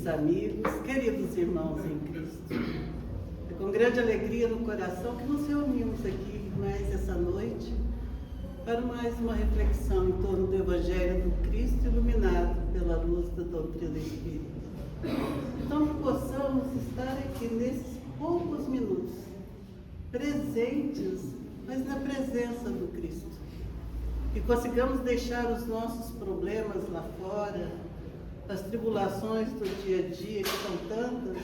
queridos amigos, queridos irmãos em Cristo. É com grande alegria no coração que nos reunimos aqui mais essa noite para mais uma reflexão em torno do Evangelho do Cristo iluminado pela luz da doutrina espírita. Então que possamos estar aqui nesses poucos minutos, presentes, mas na presença do Cristo. E consigamos deixar os nossos problemas lá fora, as tribulações do dia a dia, que são tantas,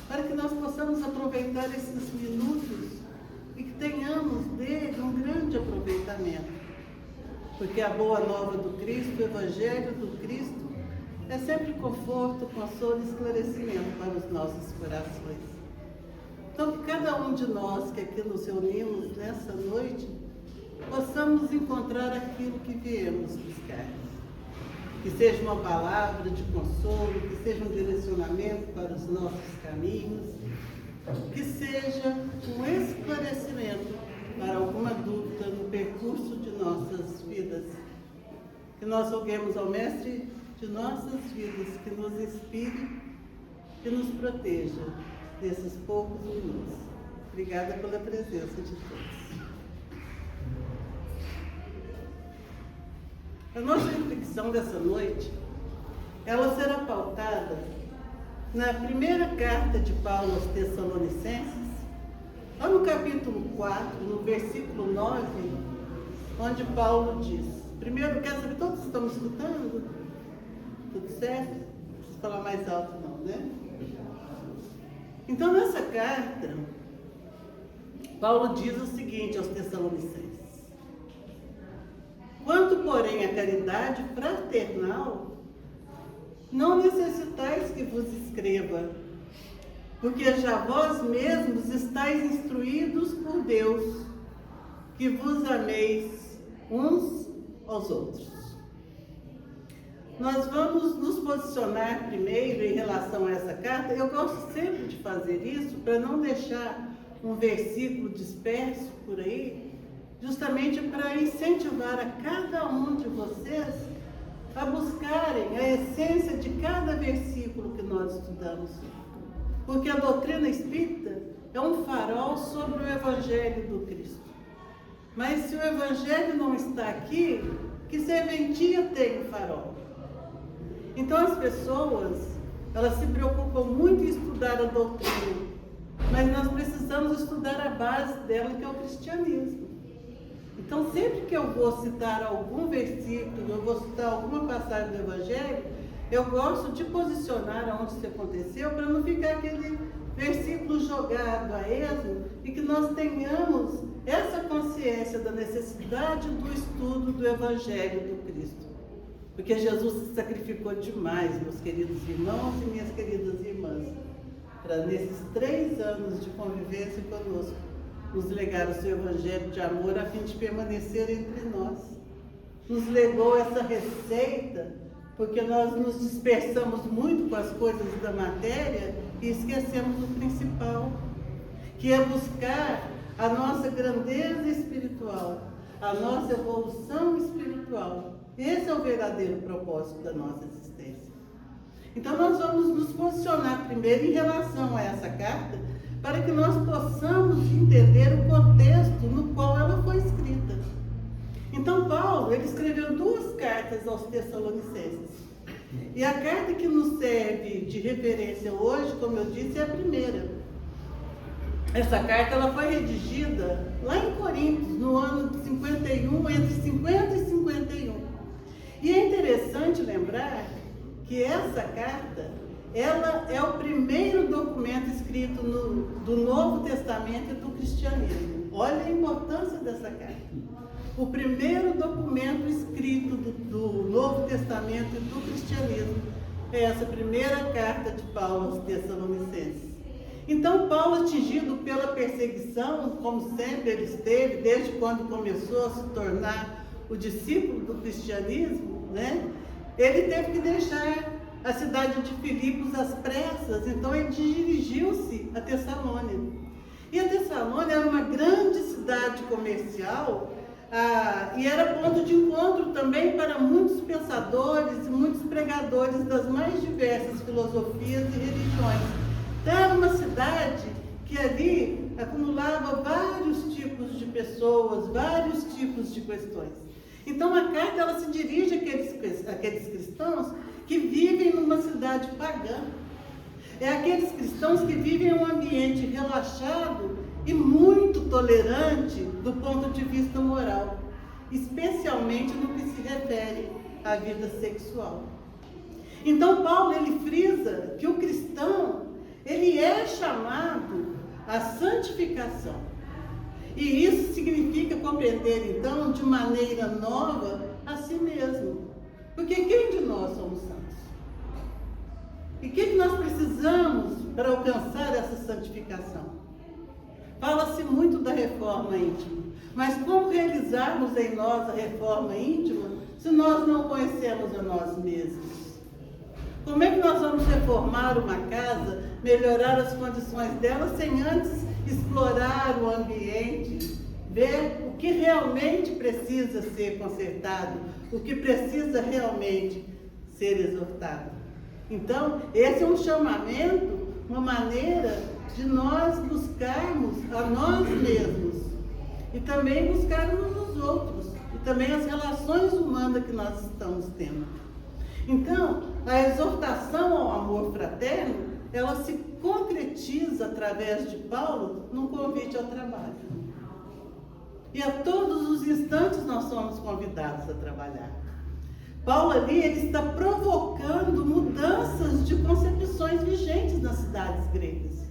para que nós possamos aproveitar esses minutos e que tenhamos dele um grande aproveitamento. Porque a boa nova do Cristo, o Evangelho do Cristo, é sempre conforto, consolo e esclarecimento para os nossos corações. Então, que cada um de nós que aqui nos reunimos nessa noite, possamos encontrar aquilo que viemos buscar. Que seja uma palavra de consolo, que seja um direcionamento para os nossos caminhos, que seja um esclarecimento para alguma dúvida no percurso de nossas vidas. Que nós roguemos ao Mestre de nossas vidas, que nos inspire e nos proteja nesses poucos minutos. Obrigada pela presença de todos. A nossa reflexão dessa noite, ela será pautada na primeira carta de Paulo aos Tessalonicenses, lá no capítulo 4, no versículo 9, onde Paulo diz, primeiro, quer saber, todos estão escutando? Tudo certo? Não preciso falar mais alto não, né? Então, nessa carta, Paulo diz o seguinte aos Tessalonicenses: quanto, porém, à caridade fraternal, não necessitais que vos escreva, porque já vós mesmos estáis instruídos por Deus, que vos ameis uns aos outros. Nós vamos nos posicionar primeiro em relação a essa carta. Eu gosto sempre de fazer isso para não deixar um versículo disperso por aí, justamente para incentivar a cada um de vocês a buscarem a essência de cada versículo que nós estudamos. Porque a doutrina espírita é um farol sobre o Evangelho do Cristo. Mas se o Evangelho não está aqui, que serventia tem o farol? Então as pessoas, elas se preocupam muito em estudar a doutrina, mas nós precisamos estudar a base dela, que é o cristianismo. Então, sempre que eu vou citar algum versículo, eu vou citar alguma passagem do Evangelho, eu gosto de posicionar onde isso aconteceu, para não ficar aquele versículo jogado a esmo, e que nós tenhamos essa consciência da necessidade do estudo do Evangelho do Cristo. Porque Jesus se sacrificou demais, meus queridos irmãos e minhas queridas irmãs, para nesses 3 anos de convivência conosco, nos legar o seu Evangelho de amor a fim de permanecer entre nós. Nos legou essa receita, porque nós nos dispersamos muito com as coisas da matéria e esquecemos o principal, que é buscar a nossa grandeza espiritual, a nossa evolução espiritual. Esse é o verdadeiro propósito da nossa existência. Então nós vamos nos posicionar primeiro em relação a essa carta, para que nós possamos entender o contexto no qual ela foi escrita. Então Paulo, ele escreveu 2 cartas aos Tessalonicenses. E a carta que nos serve de referência hoje, como eu disse, é a primeira. Essa carta, ela foi redigida lá em Coríntios, no ano de 51, entre 50 e 51. E é interessante lembrar que essa carta, ela é o primeiro documento escrito do Novo Testamento e do cristianismo. Olha a importância dessa carta. O primeiro documento escrito do Novo Testamento e do cristianismo é essa primeira carta de Paulo aos Tessalonicenses. Então, Paulo, atingido pela perseguição, como sempre ele esteve, desde quando começou a se tornar o discípulo do cristianismo, né? Ele teve que deixar a cidade de Filipos às pressas, então ele dirigiu-se a Tessalônia. E a Tessalônia era uma grande cidade comercial, E era ponto de encontro também para muitos pensadores e muitos pregadores das mais diversas filosofias e religiões. Então, era uma cidade que ali acumulava vários tipos de pessoas, vários tipos de questões. Então, a carta ela se dirige àqueles cristãos que vivem numa cidade pagã. É aqueles cristãos que vivem em um ambiente relaxado e muito tolerante do ponto de vista moral, especialmente no que se refere à vida sexual. Então, Paulo ele frisa que o cristão ele é chamado à santificação. E isso significa compreender, então, de maneira nova a si mesmo. Porque quem de nós somos santos? E o que nós precisamos para alcançar essa santificação? Fala-se muito da reforma íntima, mas como realizarmos em nós a reforma íntima se nós não conhecemos a nós mesmos? Como é que nós vamos reformar uma casa, melhorar as condições dela, sem antes explorar o ambiente, ver o que realmente precisa ser consertado, o que precisa realmente ser exortado? Então, esse é um chamamento, uma maneira de nós buscarmos a nós mesmos e também buscarmos os outros e também as relações humanas que nós estamos tendo. Então, a exortação ao amor fraterno, ela se concretiza através de Paulo num convite ao trabalho. E a todos os instantes nós somos convidados a trabalhar. Paulo ali, ele está provocando mudanças de concepções vigentes nas cidades gregas.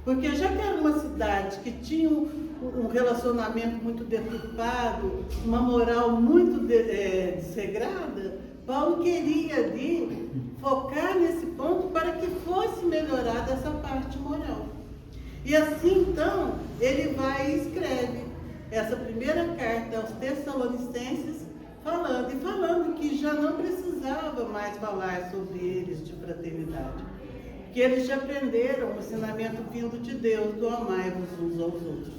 Porque já que era uma cidade que tinha um relacionamento muito deturpado, uma moral muito desregrada, Paulo queria ali focar nesse ponto para que fosse melhorada essa parte moral. E assim, então, ele vai e escreve essa primeira carta aos Tessalonicenses, falando que já não precisava mais falar sobre eles de fraternidade. Que eles já aprenderam o ensinamento vindo de Deus, do amai-vos uns aos outros,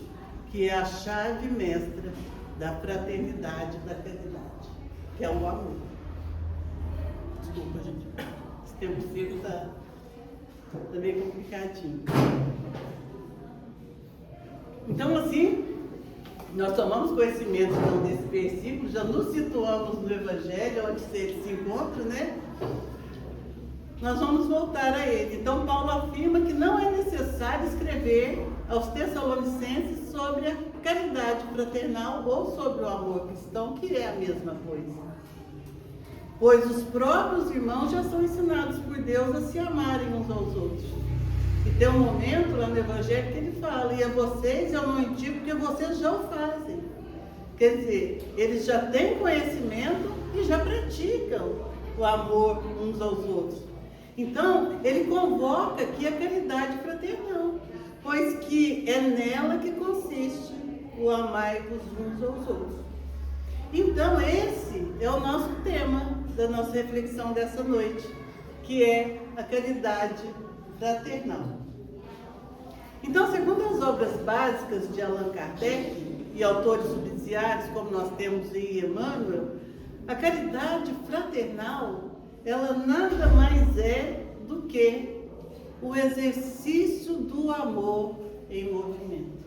que é a chave mestra da fraternidade, da caridade, que é o amor. Desculpa, gente, esse tempo seco está meio complicadinho. Então, assim, nós tomamos conhecimento então, desse versículo, já nos situamos no Evangelho, onde eles se encontram, né? Nós vamos voltar a ele. Então, Paulo afirma que não é necessário escrever aos Tessalonicenses sobre a caridade fraternal ou sobre o amor cristão, que é a mesma coisa. Pois os próprios irmãos já são ensinados por Deus a se amarem uns aos outros. E tem um momento lá no Evangelho que ele fala, e a vocês eu não indico porque vocês já o fazem. Quer dizer, eles já têm conhecimento e já praticam o amor uns aos outros. Então, ele convoca aqui a caridade fraternal, pois que é nela que consiste o amai-vos uns aos outros. Então, esse é o nosso tema da nossa reflexão dessa noite, que é a caridade fraternal. Então, segundo as obras básicas de Allan Kardec e autores subsidiários, como nós temos em Emmanuel, a caridade fraternal ela nada mais é do que o exercício do amor em movimento.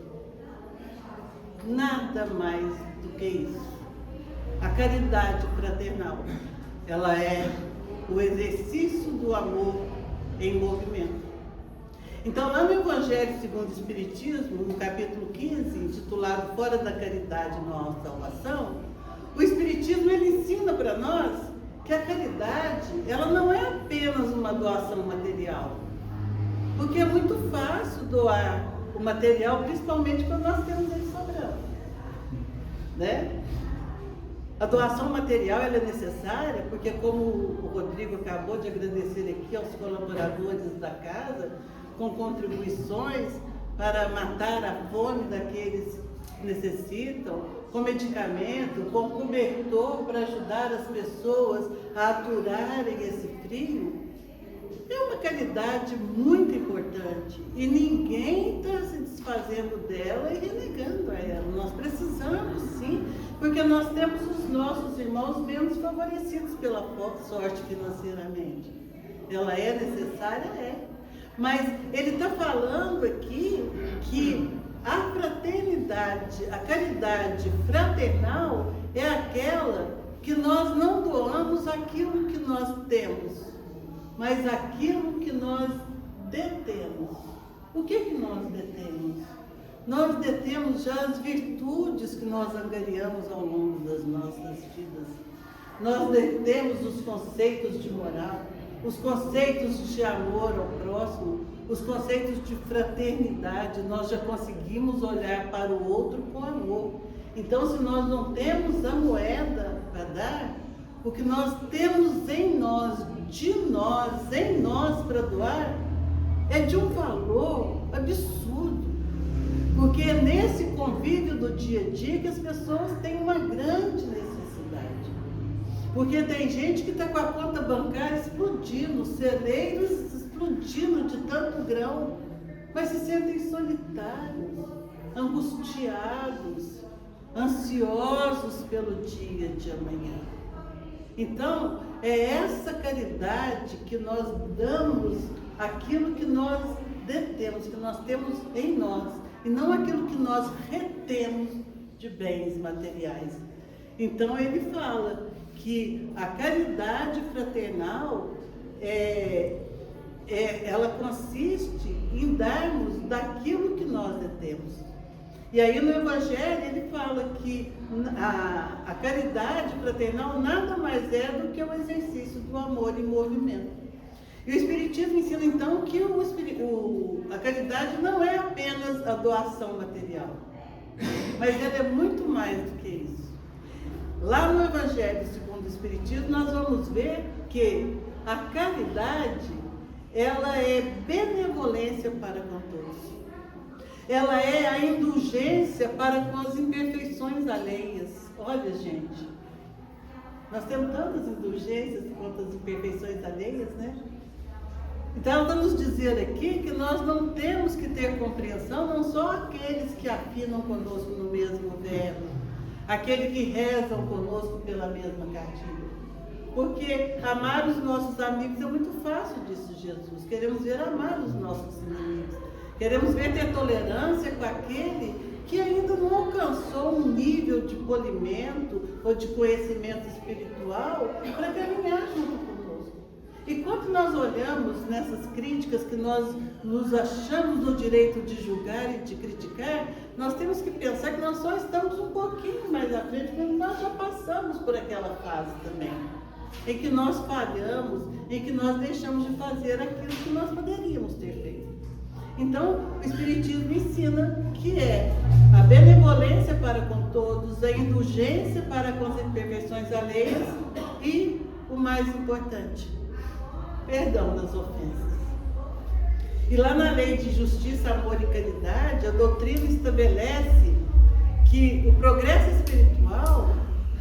Nada mais do que isso. A caridade fraternal, ela é o exercício do amor em movimento. Então, lá no Evangelho segundo o Espiritismo, no capítulo 15, intitulado Fora da Caridade Não Há Salvação, o Espiritismo ele ensina para nós que a caridade, ela não é apenas uma doação material. Porque é muito fácil doar o material, principalmente quando nós temos ele sobrando. Né? A doação material ela é necessária, porque como o Rodrigo acabou de agradecer aqui aos colaboradores da casa, com contribuições para matar a fome daqueles que necessitam, com medicamento, com cobertor para ajudar as pessoas a aturarem esse frio, é uma caridade muito importante e ninguém está se desfazendo dela e renegando a ela. Nós precisamos sim, porque nós temos os nossos irmãos menos favorecidos pela sorte financeiramente. Ela é necessária? É. Mas ele está falando aqui que a fraternidade, a caridade fraternal é aquela que nós não doamos aquilo que nós temos, mas aquilo que nós detemos. O que nós detemos? Nós detemos já as virtudes que nós angariamos ao longo das nossas vidas. Nós detemos os conceitos de moral, os conceitos de amor ao próximo, os conceitos de fraternidade. Nós já conseguimos olhar para o outro com amor. Então, se nós não temos a moeda para dar, o que nós temos em nós, em nós para doar, é de um valor absurdo. Porque é nesse convívio do dia a dia que as pessoas têm uma grande necessidade. Porque tem gente que está com a conta bancária explodindo, celeiros explodindo de tanto grão, mas se sentem solitários, angustiados, ansiosos pelo dia de amanhã. Então, é essa caridade que nós damos aquilo que nós detemos, que nós temos em nós, e não aquilo que nós retemos de bens materiais. Então, ele fala que a caridade fraternal ela consiste em darmos daquilo que nós detemos. E aí no Evangelho ele fala que a caridade fraternal nada mais é do que o exercício do amor em movimento. E o Espiritismo ensina então que a caridade não é apenas a doação material, mas ela é muito mais do que isso. Lá no Evangelho segundo o Espiritismo nós vamos ver que a caridade ela é benevolência para com todos. Ela é a indulgência para com as imperfeições alheias. Olha, gente, nós temos tantas indulgências quanto as imperfeições alheias, né? Então, ela está nos dizendo aqui que nós não temos que ter compreensão, não só aqueles que afinam conosco no mesmo verbo, aqueles que rezam conosco pela mesma cartilha. Porque amar os nossos amigos é muito fácil, disse Jesus. Queremos ver amar os nossos inimigos. Queremos ver ter tolerância com aquele que ainda não alcançou um nível de polimento ou de conhecimento espiritual para caminhar junto conosco. E quando nós olhamos nessas críticas que nós nos achamos no direito de julgar e de criticar, nós temos que pensar que nós só estamos um pouquinho mais à frente, porque nós já passamos por aquela fase também, em que nós falhamos, em que nós deixamos de fazer aquilo que nós poderíamos ter feito. Então, o Espiritismo ensina que é a benevolência para com todos, a indulgência para com as imperfeições alheias e, o mais importante, perdão das ofensas. E lá na lei de justiça, amor e caridade, a doutrina estabelece que o progresso espiritual,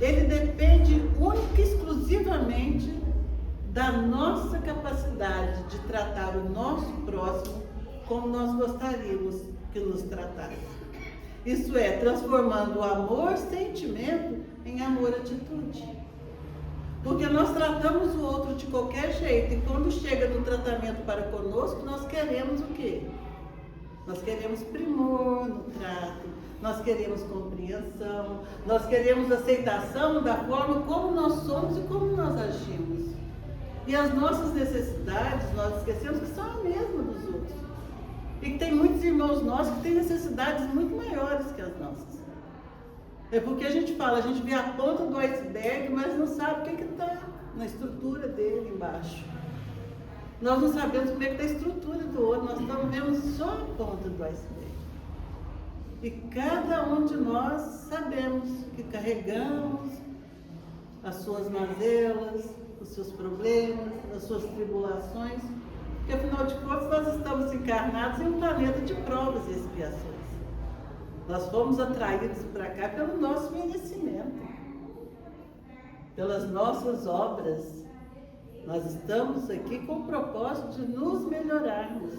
ele depende única e exclusivamente da nossa capacidade de tratar o nosso próximo como nós gostaríamos que nos tratasse. Isso é, transformando o amor sentimento em amor atitude. Porque nós tratamos o outro de qualquer jeito, e quando chega no tratamento para conosco, nós queremos o quê? Nós queremos primor no trato, nós queremos compreensão, nós queremos aceitação da forma como nós somos e como nós agimos. E as nossas necessidades, nós esquecemos que são a mesma dos outros. E que tem muitos irmãos nossos que têm necessidades muito maiores que as nossas. É porque a gente fala, a gente vê a ponta do iceberg, mas não sabe o que está na estrutura dele embaixo. Nós não sabemos como é que está a estrutura do outro, nós estamos vendo só a ponta do iceberg. E cada um de nós sabemos que carregamos as suas mazelas, os seus problemas, as suas tribulações, porque afinal de contas nós estamos encarnados em um planeta de provas e expiações. Nós fomos atraídos para cá pelo nosso merecimento, pelas nossas obras. Nós estamos aqui com o propósito de nos melhorarmos,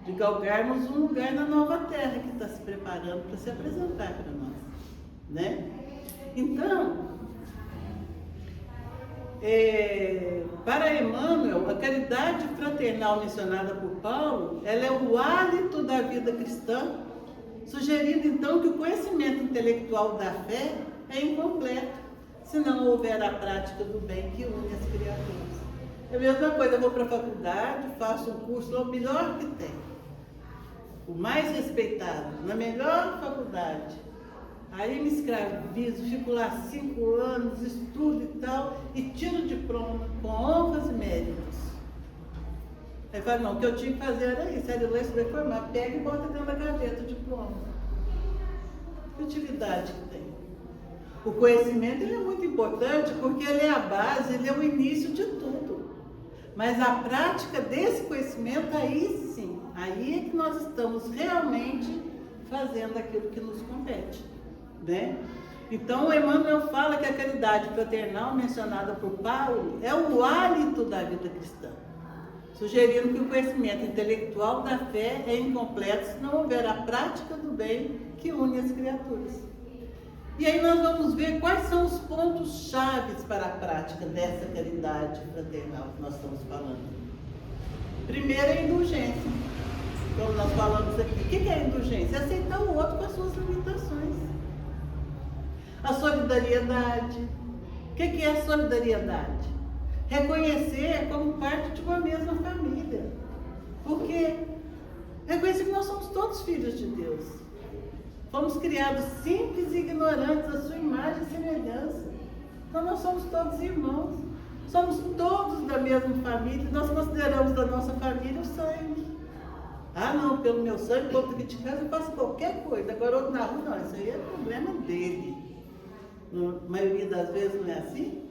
de galgarmos um lugar na nova terra que está se preparando para se apresentar para nós, né? Então, para Emmanuel, a caridade fraternal mencionada por Paulo, ela é o hálito da vida cristã, sugerindo então que o conhecimento intelectual da fé é incompleto, se não houver a prática do bem que une as criaturas. É a mesma coisa, eu vou para a faculdade, faço um curso, o melhor que tem, o mais respeitado, na melhor faculdade. Aí me escravizo, fico lá 5 anos, estudo e tal, e tiro o diploma com honras e méritos. Aí fala, não, o que eu tinha que fazer era isso, era ler sobre formar, pega e bota dentro da gaveta o diploma. Que utilidade que tem? O conhecimento ele é muito importante porque ele é a base, ele é o início de tudo. Mas a prática desse conhecimento, aí sim, aí é que nós estamos realmente fazendo aquilo que nos compete, né? Então, o Emmanuel fala que a caridade fraternal mencionada por Paulo é o hálito da vida cristã, sugerindo que o conhecimento intelectual da fé é incompleto se não houver a prática do bem que une as criaturas. E aí nós vamos ver quais são os pontos chaves para a prática dessa caridade fraternal que nós estamos falando. Primeiro é a indulgência, como nós falamos aqui. O que é a indulgência? É aceitar o outro com as suas limitações. A solidariedade. O que é a solidariedade? Reconhecer como parte de uma mesma família. Porque reconhecer que nós somos todos filhos de Deus. Fomos criados simples e ignorantes à sua imagem e semelhança. Então nós somos todos irmãos. Somos todos da mesma família. Nós consideramos da nossa família o sangue. Ah não, pelo meu sangue, o outro aqui de casa eu faço qualquer coisa. Agora outro na rua, não, isso aí é problema dele. Na maioria das vezes não é assim.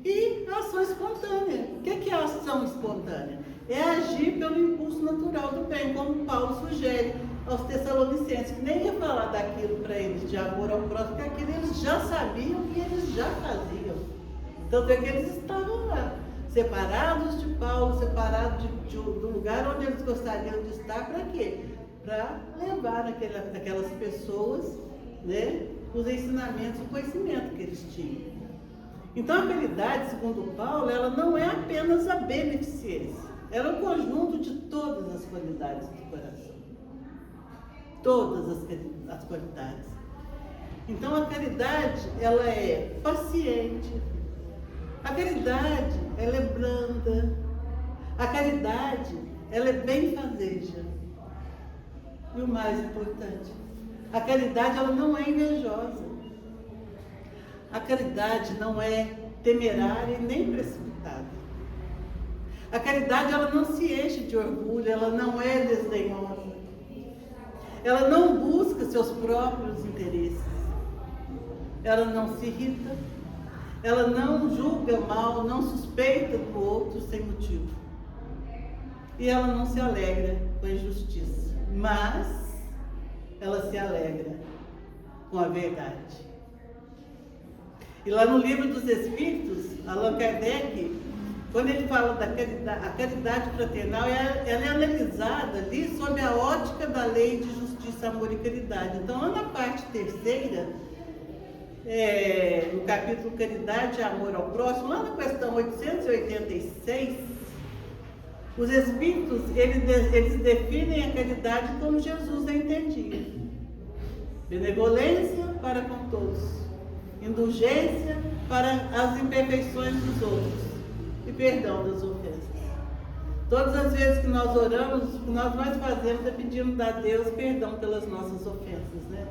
E a ação espontânea. O que é a ação espontânea? É agir pelo impulso natural do bem, como Paulo sugere aos Tessalonicenses, que nem ia falar daquilo para eles de amor ao próximo, porque aquilo eles já sabiam e eles já faziam. Tanto é que eles estavam lá, separados de Paulo, separados do lugar onde eles gostariam de estar, para quê? Para levar aquelas pessoas, né, os ensinamentos, o conhecimento que eles tinham. Então a caridade, segundo Paulo, ela não é apenas a beneficência, ela é o conjunto de todas as qualidades do coração. Todas as qualidades. Então a caridade, ela é paciente, a caridade, ela é branda, a caridade, ela é benfazeja. E o mais importante, a caridade, ela não é invejosa. A caridade não é temerária e nem precipitada. A caridade, ela não se enche de orgulho, ela não é desdenhosa. Ela não busca seus próprios interesses. Ela não se irrita. Ela não julga mal, não suspeita do outro sem motivo. E ela não se alegra com a injustiça, mas ela se alegra com a verdade. E lá no Livro dos Espíritos, Allan Kardec, quando ele fala da caridade, a caridade fraternal, ela é analisada ali sob a ótica da lei de justiça, amor e caridade. Então, lá na parte terceira, no capítulo Caridade e Amor ao Próximo, lá na questão 886, os Espíritos, eles definem a caridade como Jesus a entendia. Benevolência para com todos, indulgência para as imperfeições dos outros e perdão das ofensas. Todas as vezes que nós oramos, o que nós mais fazemos é pedindo a Deus perdão pelas nossas ofensas, né?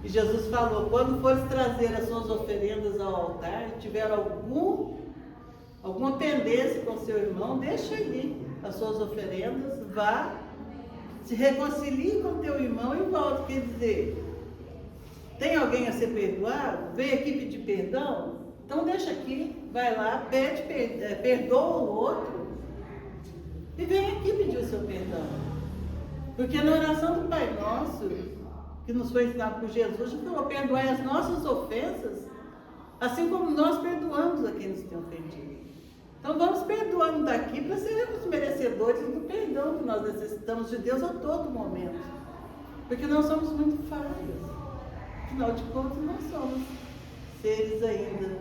E Jesus falou, quando fores trazer as suas oferendas ao altar, tiver alguma pendência com seu irmão, deixa ali as suas oferendas, vá, se reconcilie com teu irmão e volta. Quer dizer, tem alguém a ser perdoado? Vem aqui pedir perdão? Então deixa aqui, vai lá, perdoa o outro e vem aqui pedir o seu perdão. Porque na oração do Pai Nosso, que nos foi ensinado por Jesus, ele falou, perdoai as nossas ofensas, assim como nós perdoamos a quem nos tem ofendido. Então vamos perdoando daqui para sermos merecedores merecedores do perdão que nós necessitamos de Deus a todo momento. Porque nós somos muito falhos. Afinal de contas, nós somos seres ainda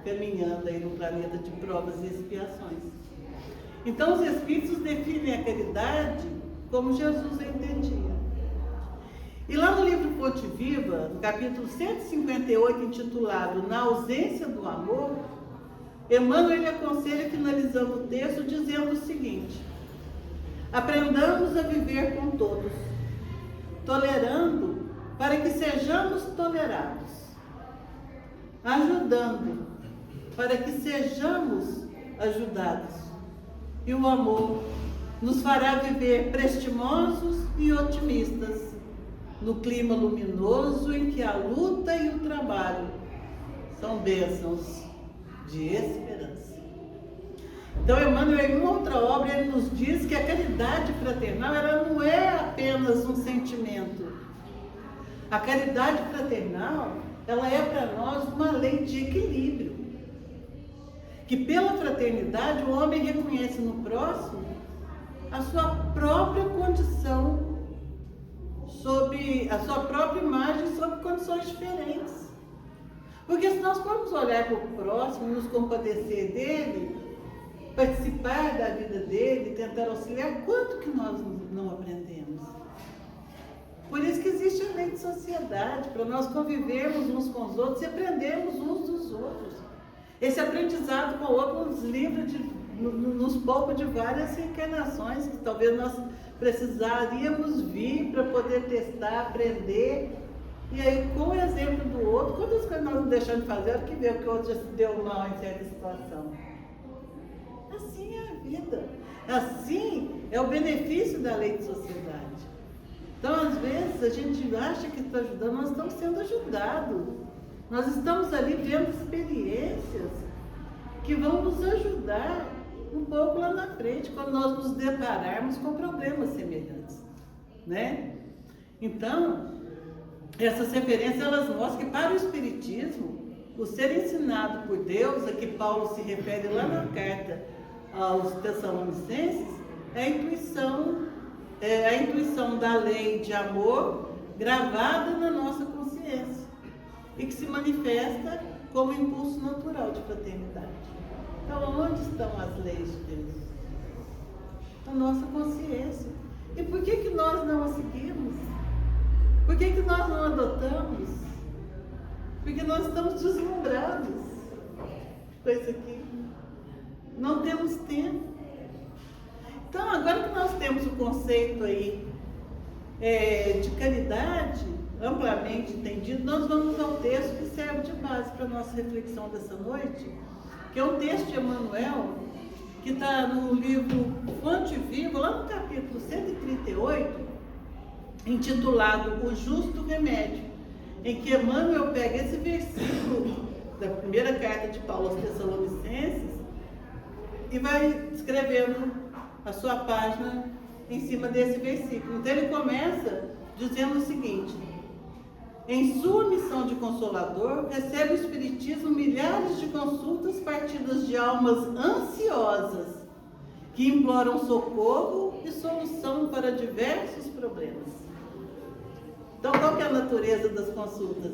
caminhando aí no planeta de provas e expiações. Então, os Espíritos definem a caridade como Jesus a entendia. E lá no livro Fonte Viva, no capítulo 158, intitulado Na Ausência do Amor, Emmanuel aconselha, finalizando o texto, dizendo o seguinte: aprendamos a viver com todos, tolerando para que sejamos tolerados, ajudando para que sejamos ajudados. E o amor nos fará viver prestimosos e otimistas, no clima luminoso em que a luta e o trabalho são bênçãos de esperança. Então, Emmanuel, em uma outra obra, ele nos diz que a caridade fraternal, ela não é apenas um sentimento. A caridade fraternal, ela é para nós uma lei de equilíbrio. Que pela fraternidade o homem reconhece no próximo a sua própria condição, sob a sua própria imagem, sob condições diferentes. Porque se nós formos olhar para o próximo, nos compadecer dele, participar da vida dele, tentar auxiliar, quanto que nós não aprendemos? Por isso que existe a lei de sociedade, para nós convivermos uns com os outros e aprendermos uns dos outros. Esse aprendizado com o outro nos livra, nos poupa de várias reencarnações que talvez nós precisaríamos vir para poder testar, aprender. E aí, com o exemplo do outro, quantas coisas nós não deixamos de fazer, porque vê que o outro já se deu mal em certa situação. Assim é a vida. Assim é o benefício da lei de sociedade. Então, às vezes, a gente acha que está ajudando, nós estamos sendo ajudados. Nós estamos ali vendo experiências que vão nos ajudar um pouco lá na frente, quando nós nos depararmos com problemas semelhantes, né? Então, essas referências, elas mostram que para o Espiritismo, o ser ensinado por Deus, a que Paulo se refere lá na carta aos Tessalonicenses, é a intuição da lei de amor gravada na nossa consciência e que se manifesta como impulso natural de fraternidade. Então, onde estão as leis de Deus? Na nossa consciência. E por que nós não a seguimos? Por que nós não adotamos? Porque nós estamos deslumbrados com isso aqui. Não temos tempo. Então, agora que nós temos o conceito aí de caridade amplamente entendido, nós vamos ao texto que serve de base para a nossa reflexão dessa noite, que é um texto de Emmanuel, que está no livro Fonte Viva, lá no capítulo 138, intitulado O Justo Remédio, em que Emmanuel pega esse versículo da primeira carta de Paulo aos Tessalonicenses e vai escrevendo a sua página em cima desse versículo. Então ele começa dizendo o seguinte: em sua missão de consolador, recebe o Espiritismo milhares de consultas partidas de almas ansiosas que imploram socorro e solução para diversos problemas. Então, qual que é a natureza das consultas?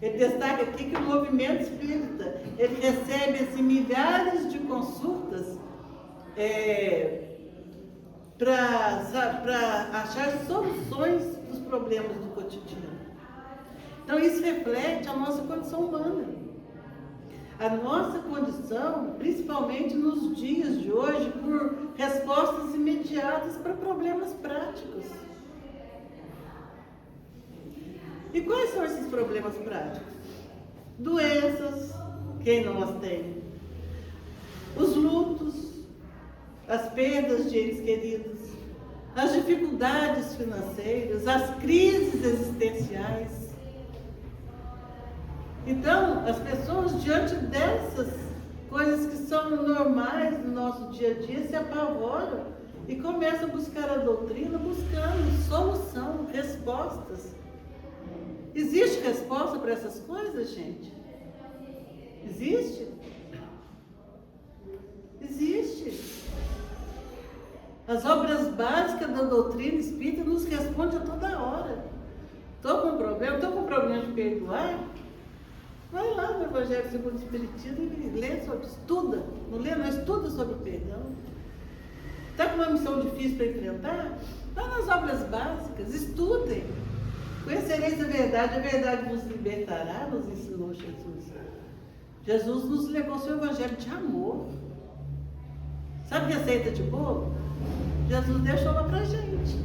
Ele destaca aqui que o movimento espírita, ele recebe milhares de consultas para achar soluções dos problemas do cotidiano. Então, isso reflete a nossa condição humana. A nossa condição, principalmente nos dias de hoje, por respostas imediatas para problemas práticos. E quais são esses problemas práticos? Doenças, quem não as tem? Os lutos, as perdas de entes queridos, as dificuldades financeiras, as crises existenciais. Então, as pessoas, diante dessas coisas que são normais no nosso dia a dia, se apavoram e começam a buscar a doutrina, buscando solução, respostas. Existe resposta para essas coisas, gente? Existe? Existe. As obras básicas da doutrina espírita nos respondem a toda hora. Estou com problema de perdoar? Vai lá no Evangelho segundo o Espiritismo e lê sobre, estuda. Não lê, não estuda sobre o perdão. Está com uma missão difícil para enfrentar? Vá nas obras básicas, estudem. Conhecereis a verdade vos libertará, nos ensinou Jesus. Jesus nos legou seu Evangelho de amor. Sabe receita de bolo? Jesus deixou lá pra gente.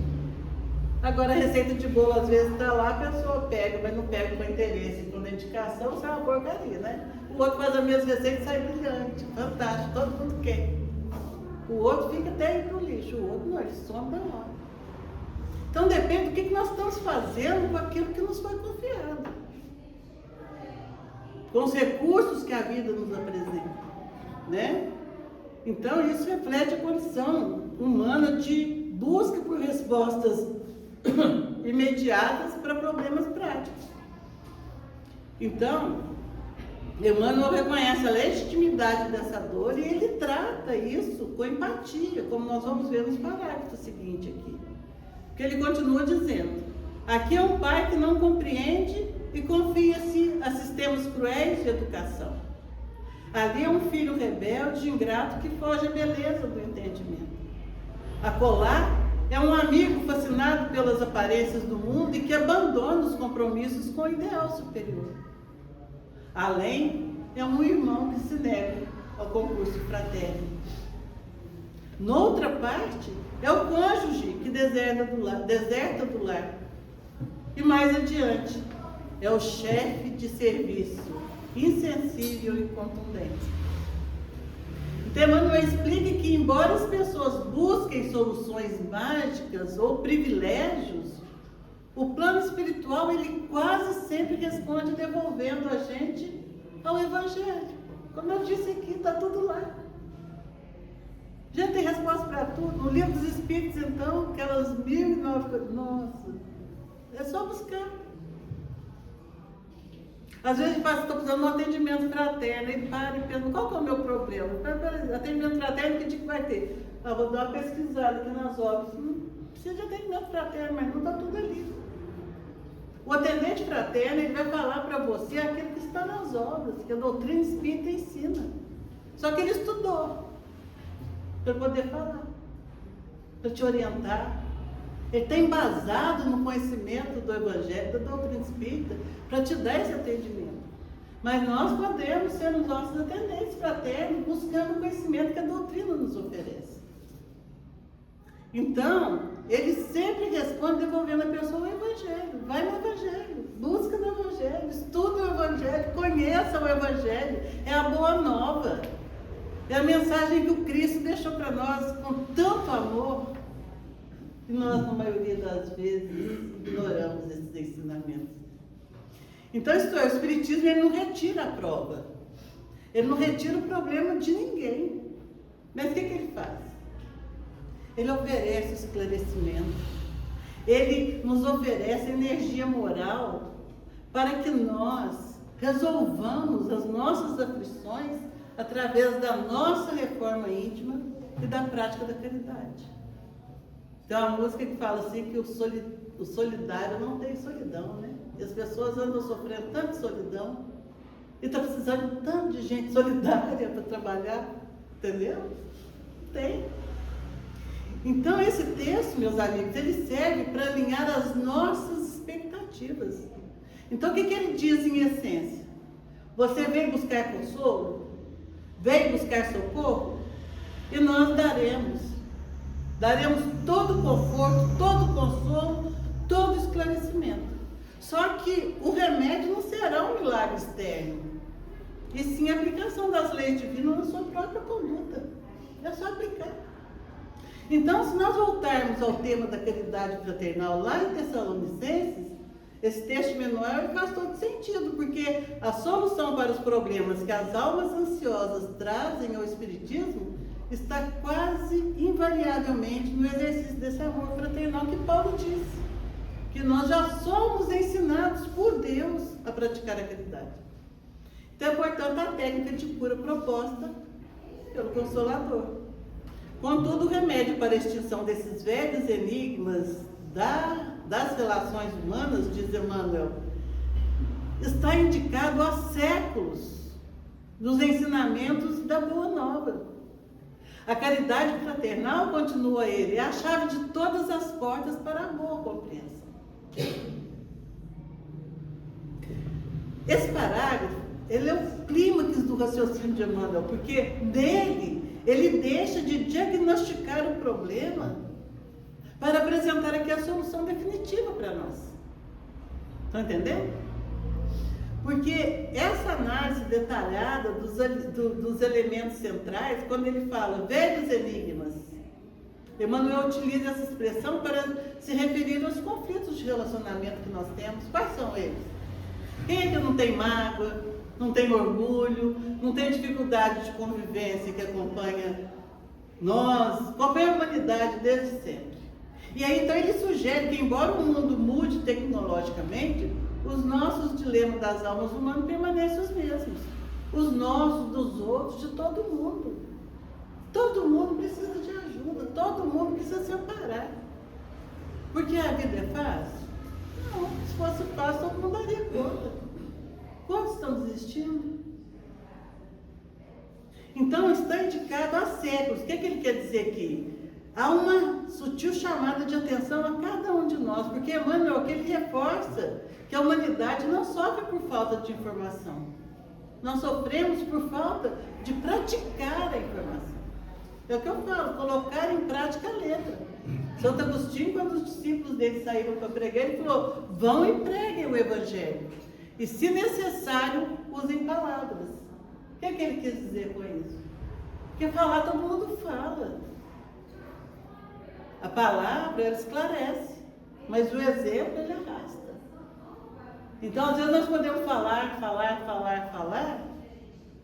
Agora a receita de bolo às vezes está lá, a pessoa pega, mas não pega com interesse, com dedicação, sai uma porcaria, né? O outro faz a mesma receita e sai brilhante, fantástico, todo mundo quer. O outro fica até ir pro lixo, o outro não, ele some da hora. Então depende do que nós estamos fazendo com aquilo que nos foi confiado. Com os recursos que a vida nos apresenta, né? Então isso reflete a condição humana de busca por respostas imediatas para problemas práticos. Então, Emmanuel reconhece a legitimidade dessa dor e ele trata isso com empatia, como nós vamos ver nos parágrafos seguintes aqui. Porque ele continua dizendo: aqui é um pai que não compreende e confia-se a sistemas cruéis de educação. Ali é um filho rebelde e ingrato que foge à beleza do entendimento. Acolá é um amigo fascinado pelas aparências do mundo e que abandona os compromissos com o ideal superior. Além é um irmão que se nega ao concurso fraterno. Noutra parte, é o cônjuge que deserta do lar. E mais adiante, é o chefe de serviço, insensível e contundente. Então, Emmanuel explica que, embora as pessoas busquem soluções mágicas ou privilégios, o plano espiritual, ele quase sempre responde devolvendo a gente ao Evangelho. Como eu disse aqui, está tudo lá. Já tem resposta para tudo. No Livro dos Espíritos, então, aquelas 1009, nossa, é só buscar. Às vezes a gente fala, estou precisando de um atendimento fraterno, e para e pensa, qual que é o meu problema? Atendimento fraterno, que dia que vai ter? Vou dar uma pesquisada aqui nas obras. Não precisa de atendimento fraterno, mas não está tudo ali. O atendente fraterno, ele vai falar para você aquilo que está nas obras, que a doutrina espírita ensina. Só que ele estudou, para poder falar, para te orientar. Ele está embasado no conhecimento do Evangelho, da doutrina espírita, para te dar esse atendimento. Mas nós podemos ser os nossos atendentes fraternos, buscando o conhecimento que a doutrina nos oferece. Então, ele sempre responde devolvendo a pessoa ao Evangelho. Vai no Evangelho, busca no Evangelho, estuda o Evangelho, conheça o Evangelho. É a boa nova. É a mensagem que o Cristo deixou para nós com tanto amor, que nós, na maioria das vezes, ignoramos esses ensinamentos. Então, isto é, o Espiritismo, ele não retira a prova. Ele não retira o problema de ninguém. Mas o que ele faz? Ele oferece esclarecimento. Ele nos oferece energia moral para que nós resolvamos as nossas aflições através da nossa reforma íntima e da prática da caridade. Tem uma música que fala assim que o solidário não tem solidão, né? E as pessoas andam sofrendo tanta solidão e está precisando tanto de gente solidária para trabalhar, entendeu? Não tem. Então esse texto, meus amigos, ele serve para alinhar as nossas expectativas. Então o que ele diz em essência? Você vem buscar consolo? Vem buscar socorro? E nós daremos todo o conforto, todo o consolo, todo o esclarecimento. Só que o remédio não será um milagre externo, e sim a aplicação das leis divinas na sua própria conduta. É só aplicar. Então, se nós voltarmos ao tema da caridade fraternal lá em Tessalonicenses, esse texto de Emmanuel faz todo sentido, porque a solução para os problemas que as almas ansiosas trazem ao Espiritismo está quase invariavelmente no exercício desse amor fraternal que Paulo disse, que nós já somos ensinados por Deus a praticar a caridade. Então, portanto, a técnica de cura proposta pelo Consolador. Contudo, o remédio para a extinção desses velhos enigmas das relações humanas, diz Emmanuel, está indicado há séculos nos ensinamentos da Boa Nova. A caridade fraternal, continua ele, é a chave de todas as portas para a boa compreensão. Esse parágrafo, ele é o clímax do raciocínio de Emmanuel, porque nele ele deixa de diagnosticar o problema para apresentar aqui a solução definitiva para nós. Estão entendendo? Porque essa análise detalhada dos elementos centrais, quando ele fala velhos enigmas, Emmanuel utiliza essa expressão para se referir aos conflitos de relacionamento que nós temos. Quais são eles? Quem é que não tem mágoa, não tem orgulho, não tem dificuldade de convivência que acompanha nós, acompanha a humanidade desde sempre? E aí então ele sugere que, embora o mundo mude tecnologicamente, os nossos dilemas das almas humanas permanecem os mesmos. Os nossos, dos outros, de todo mundo. Todo mundo precisa de ajuda, todo mundo precisa se amparar. Porque a vida é fácil? Não, se fosse fácil, todo mundo daria conta. Quantos estão desistindo? Então está indicado há séculos. O que ele quer dizer aqui? Há uma sutil chamada de atenção a cada um de nós, porque Emmanuel aqui ele reforça que a humanidade não sofre por falta de informação. Nós sofremos por falta de praticar a informação. É o que eu falo, colocar em prática a letra. Santo Agostinho, quando os discípulos dele saíram para pregar, ele falou: vão e preguem o Evangelho. E, se necessário, usem palavras. O que é que ele quis dizer com isso? Porque falar todo mundo fala. A palavra, ela esclarece, mas o exemplo, ele arrasta. Então, às vezes nós podemos falar,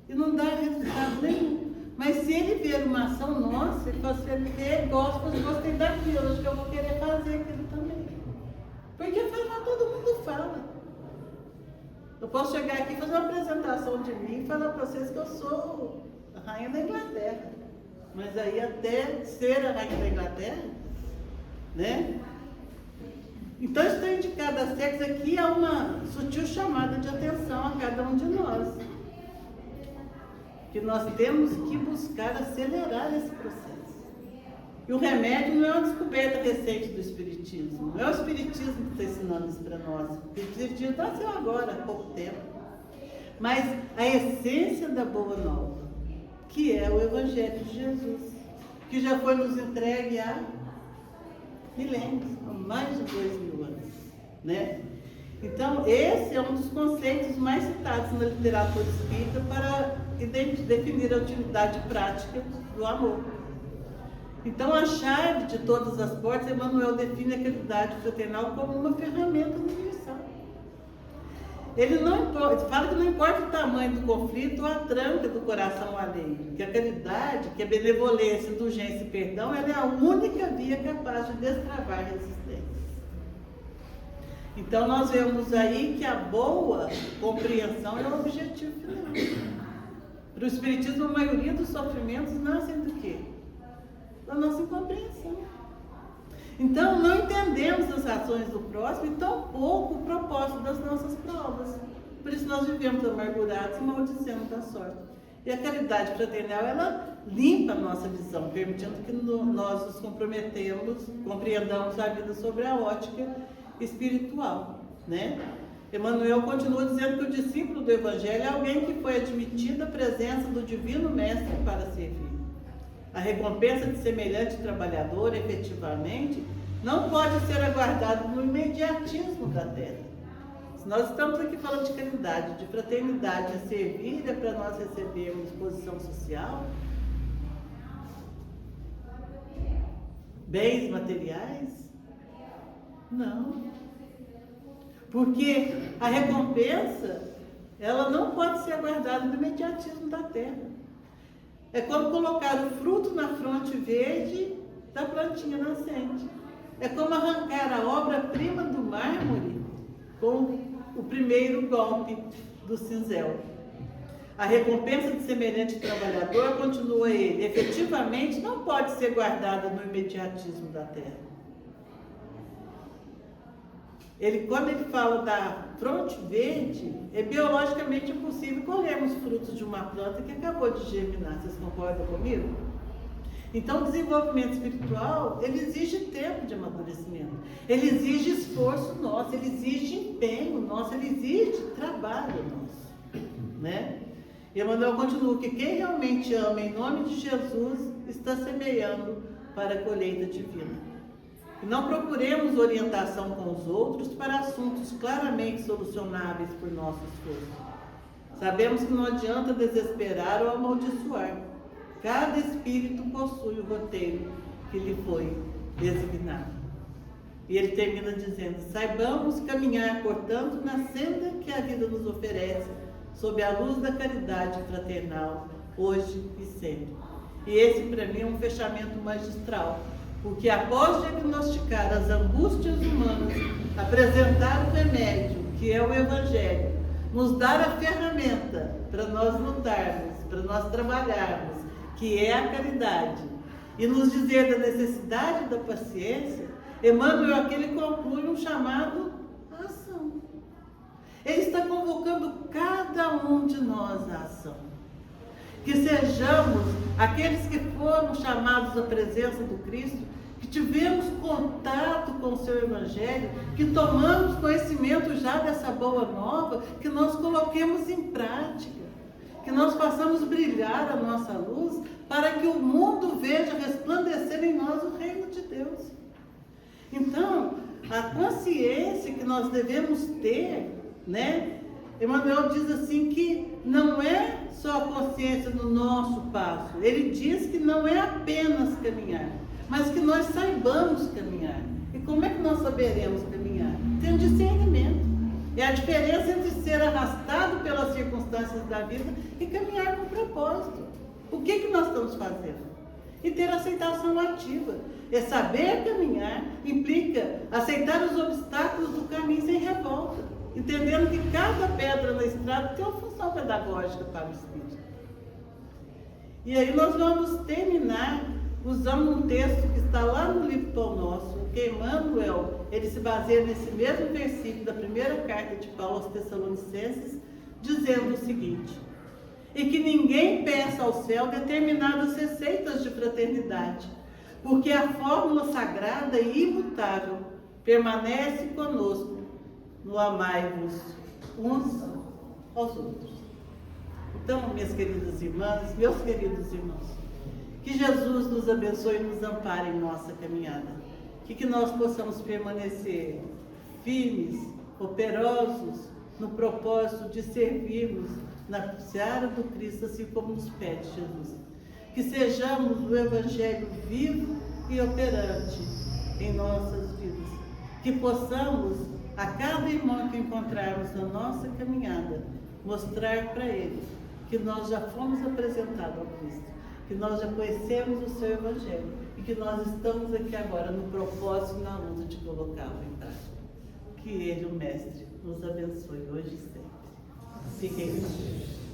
e não dá resultado nenhum. Mas se ele ver uma ação nossa, ele fala assim, ele gosta, eu gostei daquilo, acho que eu vou querer fazer aquilo também. Porque falar, todo mundo fala. Eu posso chegar aqui e fazer uma apresentação de mim e falar para vocês que eu sou a rainha da Inglaterra. Mas aí até ser a rainha da Inglaterra, né? Então está indicado a séculos aqui há uma sutil chamada de atenção a cada um de nós. Que nós temos que buscar acelerar esse processo. E o remédio não é uma descoberta recente do Espiritismo. Não é o Espiritismo que está ensinando isso para nós. O Espiritismo nasceu agora, há pouco tempo. Mas a essência da Boa Nova, que é o Evangelho de Jesus, que já foi nos entregue há milênios, há mais de 2000 anos, né? Então, esse é um dos conceitos mais citados na literatura espírita para definir a utilidade prática do amor. Então, a chave de todas as portas, Emmanuel define a caridade fraternal como uma ferramenta universal. Ele fala que não importa o tamanho do conflito ou a tranca do coração alheio, que a caridade, que a benevolência, indulgência e perdão, ela é a única via capaz de destravar resistências. Então, nós vemos aí que a boa compreensão é o objetivo final. Para o Espiritismo, a maioria dos sofrimentos nascem do quê? Da nossa incompreensão. Então, não entendemos as ações do próximo e tampouco o propósito das nossas provas. Por isso, nós vivemos amargurados e maldizemos da sorte. E a caridade fraternal, ela limpa a nossa visão, permitindo que nós nos compreendamos a vida sobre a ótica espiritual, né? Emmanuel continua dizendo que o discípulo do Evangelho é alguém que foi admitido à presença do Divino Mestre para servir. A recompensa de semelhante trabalhador, efetivamente, não pode ser aguardada no imediatismo da terra. Se nós estamos aqui falando de caridade, de fraternidade, de servir, é para nós recebermos posição social, bens materiais? Não. Porque a recompensa, ela não pode ser aguardada no imediatismo da terra. É como colocar o fruto na fronte verde da plantinha nascente. É como arrancar a obra-prima do mármore com o primeiro golpe do cinzel. A recompensa de semelhante trabalhador, continua ele, efetivamente não pode ser guardada no imediatismo da terra. Quando ele fala da fronte verde, é biologicamente impossível colhermos frutos de uma planta que acabou de germinar. Vocês concordam comigo? Então, o desenvolvimento espiritual, ele exige tempo de amadurecimento. Ele exige esforço nosso, ele exige empenho nosso, ele exige trabalho nosso, né? E Emmanuel continua que quem realmente ama em nome de Jesus está semeando para a colheita divina. E não procuremos orientação com os outros para assuntos claramente solucionáveis por nosso esforço. Sabemos que não adianta desesperar ou amaldiçoar. Cada espírito possui o roteiro que lhe foi designado. E ele termina dizendo: saibamos caminhar, portanto, na senda que a vida nos oferece, sob a luz da caridade fraternal, hoje e sempre. E esse, para mim, é um fechamento magistral, porque após diagnosticar as angústias humanas, apresentar o remédio, que é o Evangelho, nos dar a ferramenta para nós lutarmos, para nós trabalharmos, que é a caridade, e nos dizer da necessidade da paciência, Emmanuel aqui ele conclui um chamado à ação. Ele está convocando cada um de nós à ação. Que sejamos aqueles que foram chamados à presença do Cristo, que tivemos contato com o seu Evangelho, que tomamos conhecimento já dessa boa nova, que nós coloquemos em prática, que nós façamos brilhar a nossa luz, para que o mundo veja resplandecer em nós o reino de Deus. Então, a consciência que nós devemos ter, né? Emmanuel diz assim que não é só a consciência no nosso passo. Ele diz que não é apenas caminhar, mas que nós saibamos caminhar. E como é que nós saberemos caminhar? Tendo discernimento. É a diferença entre ser arrastado pelas circunstâncias da vida e caminhar com propósito. O que nós estamos fazendo? E ter aceitação ativa. É saber caminhar implica aceitar os obstáculos do caminho sem revolta, entendendo que cada pedra na estrada tem uma função pedagógica para o espírito. E aí nós vamos terminar usando um texto que está lá no livro Pão Nosso, que Emmanuel, ele se baseia nesse mesmo versículo da primeira carta de Paulo aos Tessalonicenses, dizendo o seguinte: e que ninguém peça ao céu determinadas receitas de fraternidade, porque a fórmula sagrada e imutável permanece conosco no amai-vos uns aos outros. Então, minhas queridas irmãs, meus queridos irmãos, que Jesus nos abençoe e nos ampare em nossa caminhada. Que nós possamos permanecer firmes, operosos no propósito de servirmos na seara do Cristo, assim como nos pede Jesus. Que sejamos o Evangelho vivo e operante em nossas vidas. Que possamos, a cada irmão que encontrarmos na nossa caminhada, mostrar para ele que nós já fomos apresentados ao Cristo, que nós já conhecemos o seu Evangelho e que nós estamos aqui agora no propósito e na luta de colocá-lo em prática. Que ele, o Mestre, nos abençoe hoje e sempre. Fiquem com Deus.